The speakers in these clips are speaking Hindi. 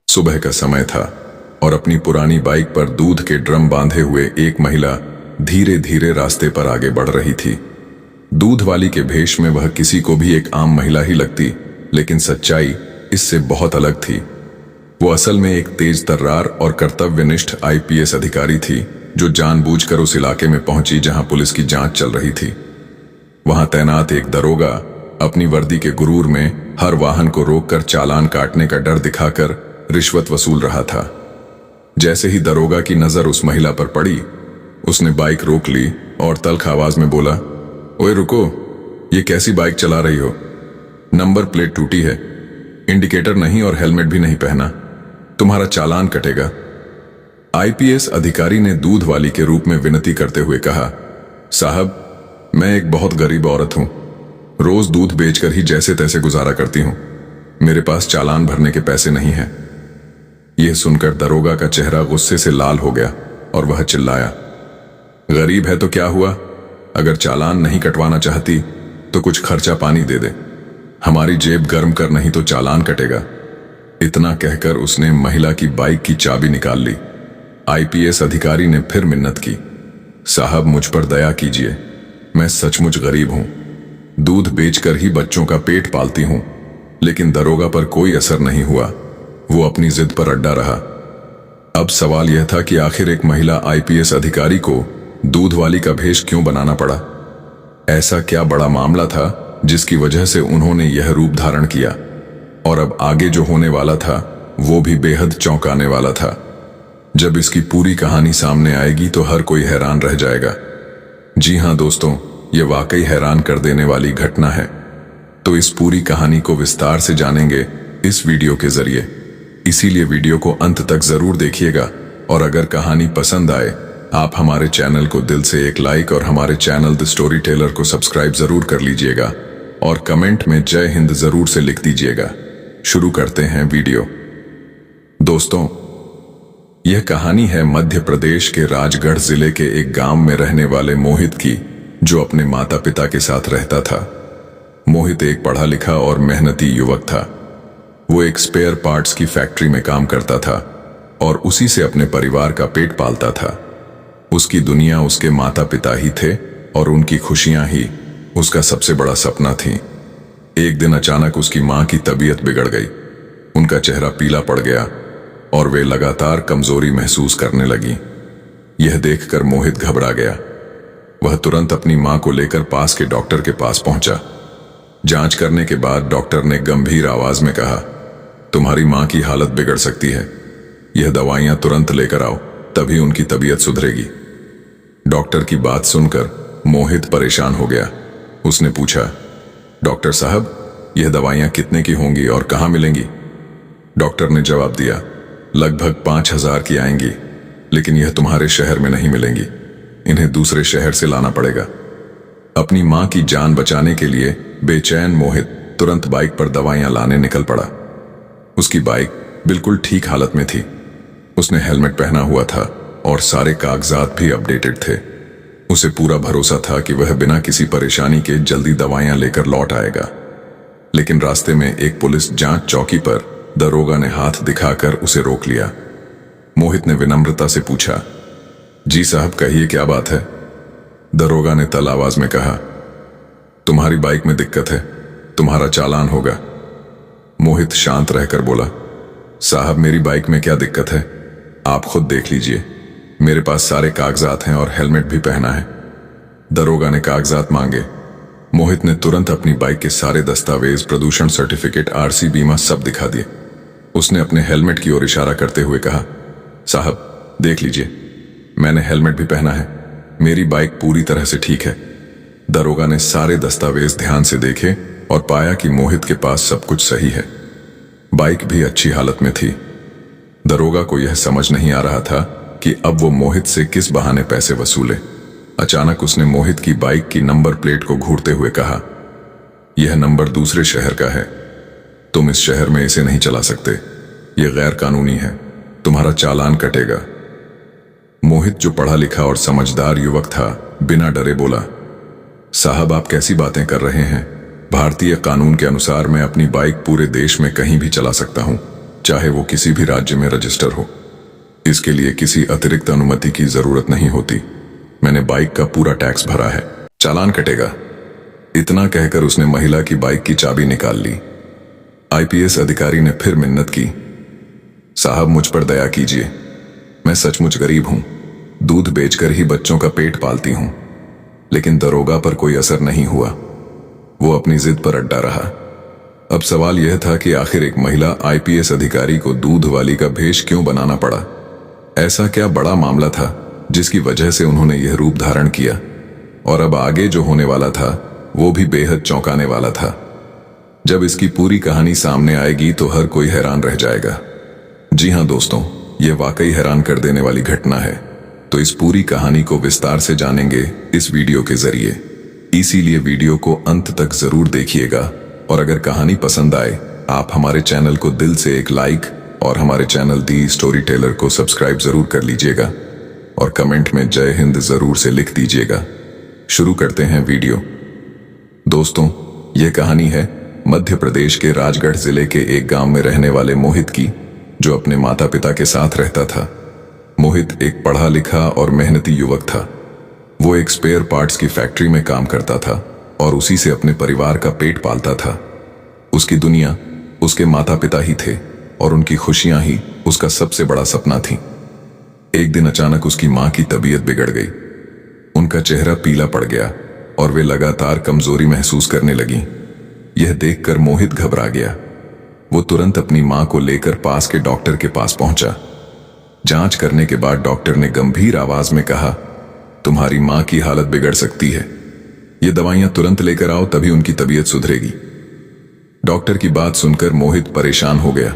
सुबह का समय था और अपनी पुरानी बाइक पर दूध के ड्रम बांधे हुए एक महिला धीरे धीरे रास्ते पर आगे बढ़ रही थी। दूध वाली के भेष में वह किसी को भी एक आम महिला ही लगती, लेकिन सच्चाई इससे बहुत अलग थी। वो असल में एक तेज तर्रार और कर्तव्यनिष्ठ आईपीएस अधिकारी थी, जो जानबूझकर उस इलाके में पहुंची जहां पुलिस की जांच चल रही थी। वहां तैनात एक दरोगा अपनी वर्दी के गुरूर में हर वाहन को रोककर चालान काटने का डर दिखाकर रिश्वत वसूल रहा था। जैसे ही दरोगा की नजर उस महिला पर पड़ी, उसने बाइक रोक ली और तल्ख आवाज में बोला, ओए रुको, ये कैसी बाइक चला रही हो? नंबर प्लेट टूटी है, इंडिकेटर नहीं और हेलमेट भी नहीं पहना, तुम्हारा चालान कटेगा। आईपीएस अधिकारी ने दूध वाली के रूप में विनती करते हुए कहा, साहब, मैं एक बहुत गरीब औरत हूं, रोज दूध बेचकर ही जैसे तैसे गुजारा करती हूं, मेरे पास चालान भरने के पैसे नहीं हैं। यह सुनकर दरोगा का चेहरा गुस्से से लाल हो गया और वह चिल्लाया, गरीब है तो क्या हुआ? अगर चालान नहीं कटवाना चाहती तो कुछ खर्चा पानी दे दे, हमारी जेब गर्म कर, नहीं तो चालान कटेगा। इतना कहकर उसने महिला की बाइक की चाबी निकाल ली। आईपीएस अधिकारी ने फिर मिन्नत की, साहब, मुझ पर दया कीजिए, मैं सचमुच गरीब हूं, दूध बेचकर ही बच्चों का पेट पालती हूं। लेकिन दरोगा पर कोई असर नहीं हुआ, वो अपनी जिद पर अड्डा रहा। अब सवाल यह था कि आखिर एक महिला आईपीएस अधिकारी को दूध वाली का भेष क्यों बनाना पड़ा? ऐसा क्या बड़ा मामला था जिसकी वजह से उन्होंने यह रूप धारण किया? और अब आगे जो होने वाला था वो भी बेहद चौंकाने वाला था। जब इसकी पूरी कहानी सामने आएगी तो हर कोई हैरान रह जाएगा। जी हां दोस्तों, ये वाकई हैरान कर देने वाली घटना है। तो इस पूरी कहानी को विस्तार से जानेंगे इस वीडियो के जरिए, इसीलिए वीडियो को अंत तक जरूर देखिएगा। और अगर कहानी पसंद आए, आप हमारे चैनल को दिल से एक लाइक और हमारे चैनल द स्टोरी टेलर को सब्सक्राइब जरूर कर लीजिएगा और कमेंट में जय हिंद जरूर से लिख दीजिएगा। शुरू करते हैं वीडियो। दोस्तों, यह कहानी है मध्य प्रदेश के राजगढ़ जिले के एक गांव में रहने वाले मोहित की, जो अपने माता पिता के साथ रहता था। मोहित एक पढ़ा लिखा और मेहनती युवक था। वो एक स्पेयर पार्ट्स की फैक्ट्री में काम करता था और उसी से अपने परिवार का पेट पालता था। उसकी दुनिया उसके माता पिता ही थे और उनकी खुशियां ही उसका सबसे बड़ा सपना थी। एक दिन अचानक उसकी मां की तबीयत बिगड़ गई। उनका चेहरा पीला पड़ गया और वे लगातार कमजोरी महसूस करने लगी। यह देखकर मोहित घबरा गया। वह तुरंत अपनी मां को लेकर पास के डॉक्टर के पास पहुंचा। जांच करने के बाद डॉक्टर ने गंभीर आवाज में कहा, तुम्हारी मां की हालत बिगड़ सकती है, यह दवाइयां तुरंत लेकर आओ, तभी उनकी तबीयत सुधरेगी। डॉक्टर की बात सुनकर मोहित परेशान हो गया। उसने पूछा, डॉक्टर साहब, यह दवाइयां कितने की होंगी और कहां मिलेंगी? डॉक्टर ने जवाब दिया, लगभग 5,000 की आएंगी, लेकिन यह तुम्हारे शहर में नहीं मिलेंगी, इन्हें दूसरे शहर से लाना पड़ेगा। अपनी मां की जान बचाने के लिए बेचैन मोहित तुरंत बाइक पर दवाइयां लाने निकल पड़ा। उसकी बाइक बिल्कुल ठीक हालत में थी। उसने हेलमेट पहना हुआ था और सारे कागजात भी अपडेटेड थे। उसे पूरा भरोसा था कि वह बिना किसी परेशानी के जल्दी दवाइयां लेकर लौट आएगा। लेकिन रास्ते में एक पुलिस जांच चौकी पर दरोगा ने हाथ दिखाकर उसे रोक लिया। मोहित ने विनम्रता से पूछा, जी साहब, कहिए क्या बात है? दरोगा ने तल आवाज में कहा, तुम्हारी बाइक में दिक्कत है, तुम्हारा चालान होगा। मोहित शांत रहकर बोला, साहब, मेरी बाइक में क्या दिक्कत है, आप खुद देख लीजिए, मेरे पास सारे कागजात हैं और हेलमेट भी पहना है। दरोगा ने कागजात मांगे। मोहित ने तुरंत अपनी बाइक के सारे दस्तावेज, प्रदूषण सर्टिफिकेट, आरसी, बीमा सब दिखा दिए। उसने अपने हेलमेट की ओर इशारा करते हुए कहा, साहब देख लीजिए, मैंने हेलमेट भी पहना है, मेरी बाइक पूरी तरह से ठीक है। दरोगा ने सारे दस्तावेज ध्यान से देखे और पाया कि मोहित के पास सब कुछ सही है। बाइक भी अच्छी हालत में थी। दरोगा को यह समझ नहीं आ रहा था कि अब वो मोहित से किस बहाने पैसे वसूले। अचानक उसने मोहित की बाइक की नंबर प्लेट को घूरते हुए कहा, यह नंबर दूसरे शहर का है, तुम इस शहर में इसे नहीं चला सकते, यह गैर कानूनी है, तुम्हारा चालान कटेगा। मोहित, जो पढ़ा लिखा और समझदार युवक था, बिना डरे बोला, साहब आप कैसी बातें कर रहे हैं? भारतीय कानून के अनुसार मैं अपनी बाइक पूरे देश में कहीं भी चला सकता हूं, चाहे वो किसी भी राज्य में रजिस्टर हो। इसके लिए किसी अतिरिक्त अनुमति की जरूरत नहीं होती। मैंने बाइक का पूरा टैक्स भरा है, चालान कटेगा। इतना कहकर उसने महिला की बाइक की चाबी निकाल ली। आईपीएस अधिकारी ने फिर मिन्नत की, साहब मुझ पर दया कीजिए, मैं सचमुच गरीब हूं, दूध बेचकर ही बच्चों का पेट पालती हूं। लेकिन दरोगा पर कोई असर नहीं हुआ, वो अपनी जिद पर अड्डा रहा। अब सवाल यह था कि आखिर एक महिला आईपीएस अधिकारी को दूध वाली का भेष क्यों बनाना पड़ा। ऐसा क्या बड़ा मामला था जिसकी वजह से उन्होंने यह रूप धारण किया, और अब आगे जो होने वाला था वो भी बेहद चौंकाने वाला था। जब इसकी पूरी कहानी सामने आएगी तो हर कोई हैरान रह जाएगा। जी हां दोस्तों, यह वाकई हैरान कर देने वाली घटना है। तो इस पूरी कहानी को विस्तार से जानेंगे इस वीडियो के जरिए, इसीलिए वीडियो को अंत तक जरूर देखिएगा। और अगर कहानी पसंद आए, आप हमारे चैनल को दिल से एक लाइक और हमारे चैनल दी स्टोरी टेलर को सब्सक्राइब जरूर कर लीजिएगा और कमेंट में जय हिंद जरूर से लिख दीजिएगा। शुरू करते हैं वीडियो। दोस्तों, यह कहानी है मध्य प्रदेश के राजगढ़ जिले के एक गांव में रहने वाले मोहित की, जो अपने माता पिता के साथ रहता था। मोहित एक पढ़ा लिखा और मेहनती युवक था। वो एक स्पेयर पार्ट्स की फैक्ट्री में काम करता था और उसी से अपने परिवार का पेट पालता था। उसकी दुनिया उसके माता पिता ही थे और उनकी खुशियां ही उसका सबसे बड़ा सपना थी। एक दिन अचानक उसकी मां की तबीयत बिगड़ गई। उनका चेहरा पीला पड़ गया और वे लगातार कमजोरी महसूस करने लगी। यह देखकर मोहित घबरा गया। वो तुरंत अपनी मां को लेकर पास के डॉक्टर के पास पहुंचा। जांच करने के बाद डॉक्टर ने गंभीर आवाज में कहा, तुम्हारी मां की हालत बिगड़ सकती है, ये दवाइयां तुरंत लेकर आओ, तभी उनकी तबीयत सुधरेगी। डॉक्टर की बात सुनकर मोहित परेशान हो गया।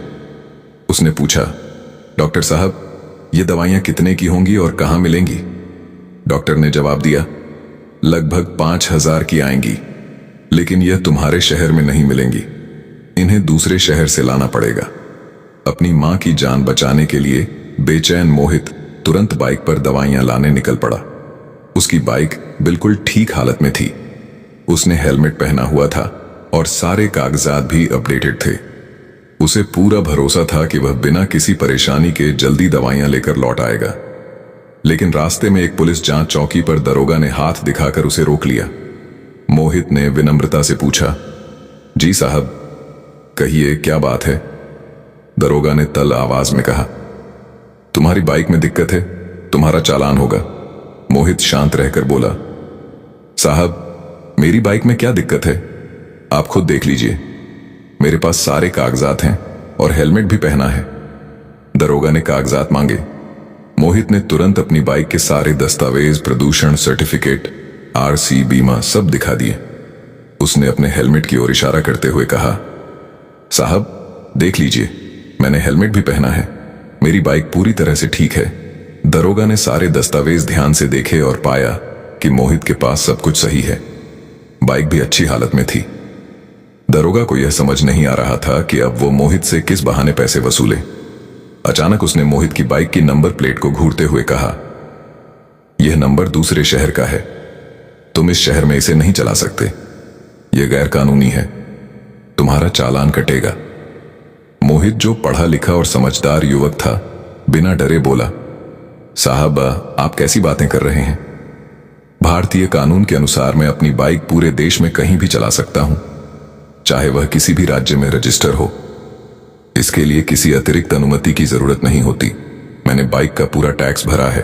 उसने पूछा, डॉक्टर साहब, ये दवाइयां कितने की होंगी और कहां मिलेंगी? डॉक्टर ने जवाब दिया, लगभग 5,000 की आएंगी, लेकिन यह तुम्हारे शहर में नहीं मिलेंगी, इन्हें दूसरे शहर से लाना पड़ेगा। अपनी मां की जान बचाने के लिए बेचैन मोहित तुरंत बाइक पर दवाइयां लाने निकल पड़ा। उसकी बाइक बिल्कुल ठीक हालत में थी। उसने हेलमेट पहना हुआ था और सारे कागजात भी अपडेटेड थे। उसे पूरा भरोसा था कि वह बिना किसी परेशानी के जल्दी दवाइयां लेकर लौट आएगा। लेकिन रास्ते में एक पुलिस जांच चौकी पर दरोगा ने हाथ दिखाकर उसे रोक लिया। मोहित ने विनम्रता से पूछा, जी साहब, कहिए क्या बात है? दरोगा ने तल आवाज में कहा, तुम्हारी बाइक में दिक्कत है, तुम्हारा चालान होगा। मोहित शांत रहकर बोला, साहब, मेरी बाइक में क्या दिक्कत है, आप खुद देख लीजिए, मेरे पास सारे कागजात हैं और हेलमेट भी पहना है। दरोगा ने कागजात मांगे। मोहित ने तुरंत अपनी बाइक के सारे दस्तावेज, प्रदूषण सर्टिफिकेट, आरसी, बीमा सब दिखा दिए। उसने अपने हेलमेट की ओर इशारा करते हुए कहा, साहब देख लीजिए, मैंने हेलमेट भी पहना है, मेरी बाइक पूरी तरह से ठीक है। दरोगा ने सारे दस्तावेज ध्यान से देखे और पाया कि मोहित के पास सब कुछ सही है। बाइक भी अच्छी हालत में थी। दरोगा को यह समझ नहीं आ रहा था कि अब वो मोहित से किस बहाने पैसे वसूले। अचानक उसने मोहित की बाइक की नंबर प्लेट को घूरते हुए कहा, यह नंबर दूसरे शहर का है, तुम इस शहर में इसे नहीं चला सकते, यह गैर कानूनी है, तुम्हारा चालान कटेगा। मोहित, जो पढ़ा लिखा और समझदार युवक था, बिना डरे बोला, साहब आप कैसी बातें कर रहे हैं? भारतीय कानून के अनुसार मैं अपनी बाइक पूरे देश में कहीं भी चला सकता हूं, चाहे वह किसी भी राज्य में रजिस्टर हो। इसके लिए किसी अतिरिक्त अनुमति की जरूरत नहीं होती। मैंने बाइक का पूरा टैक्स भरा है।